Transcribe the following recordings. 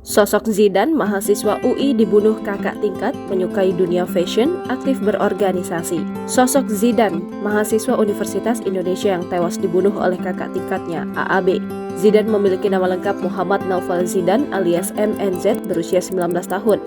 Sosok Zidane, mahasiswa UI dibunuh kakak tingkat, menyukai dunia fashion, aktif berorganisasi. Sosok Zidane, mahasiswa Universitas Indonesia yang tewas dibunuh oleh kakak tingkatnya, AAB. Zidane memiliki nama lengkap Muhammad Naufal Zidane alias MNZ, berusia 19 tahun.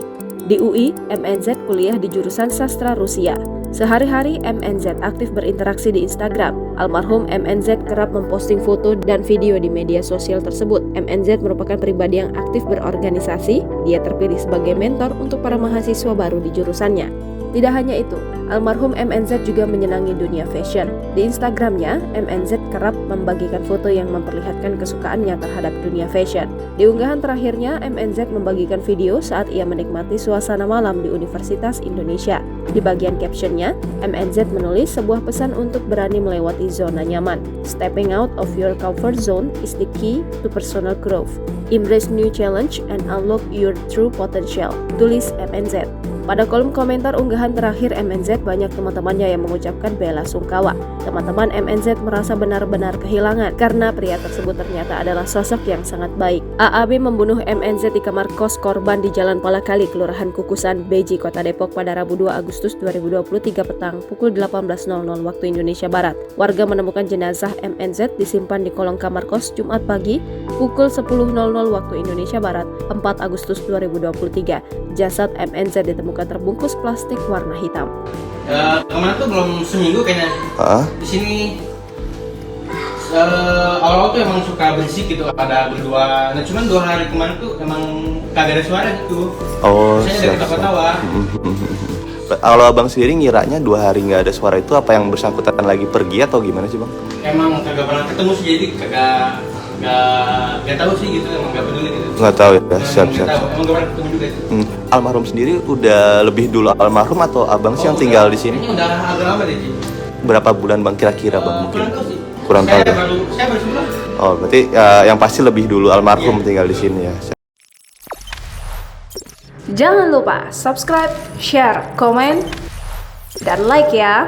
Di UI, MNZ kuliah di jurusan sastra Rusia. Sehari-hari MNZ aktif berinteraksi di Instagram. Almarhum MNZ kerap memposting foto dan video di media sosial tersebut. MNZ merupakan pribadi yang aktif berorganisasi. Dia terpilih sebagai mentor untuk para mahasiswa baru di jurusannya. Tidak hanya itu, almarhum MNZ juga menyenangi dunia fashion. Di Instagramnya, MNZ kerap membagikan foto yang memperlihatkan kesukaannya terhadap dunia fashion. Di unggahan terakhirnya, MNZ membagikan video saat ia menikmati suasana malam di Universitas Indonesia. Di bagian captionnya, MNZ menulis sebuah pesan untuk berani melewati zona nyaman. Stepping out of your comfort zone is the key to personal growth. Embrace new challenge and unlock your true potential. Tulis MNZ. Pada kolom komentar unggahan terakhir MNZ, banyak teman-temannya yang mengucapkan bela sungkawa. Teman-teman MNZ merasa benar-benar kehilangan karena pria tersebut ternyata adalah sosok yang sangat baik. AAB membunuh MNZ di kamar kos korban di Jalan Palakali, Kelurahan Kukusan, Beji, Kota Depok pada Rabu 2 Agustus 2023 petang pukul 18.00 waktu Indonesia Barat. Warga menemukan jenazah MNZ disimpan di kolong kamar kos Jumat pagi pukul 10.00 waktu Indonesia Barat 4 Agustus 2023. Jasad MNZ ditemukan terbungkus plastik warna hitam. Kemarin tuh belum seminggu kayaknya. Di sini awal-awal tuh emang suka berisik gitu, ada berdua. Nah cuman 2 hari kemarin tuh emang kagak ada suara gitu. Oh, saya dari ketawa-tawa. Kalau abang sendiri ngiranya 2 hari nggak ada suara itu apa yang bersangkutan lagi pergi atau gimana sih bang? Emang kagak pernah ketemu sih, jadi nggak tahu sih gitu, emang nggak peduli gitu. Nggak tahu ya, siap. Emang nggak pernah ketemu juga itu. Almarhum sendiri udah lebih dulu almarhum atau abang sih yang tinggal di sini? Kayaknya udah agak lama deh sih. Berapa bulan bang kira-kira bang mungkin? Kurang tahu sih. Kurang tahu. Saya baru sebulan. Oh berarti yang pasti lebih dulu almarhum tinggal di sini ya. Jangan lupa subscribe, share, komen, dan like ya.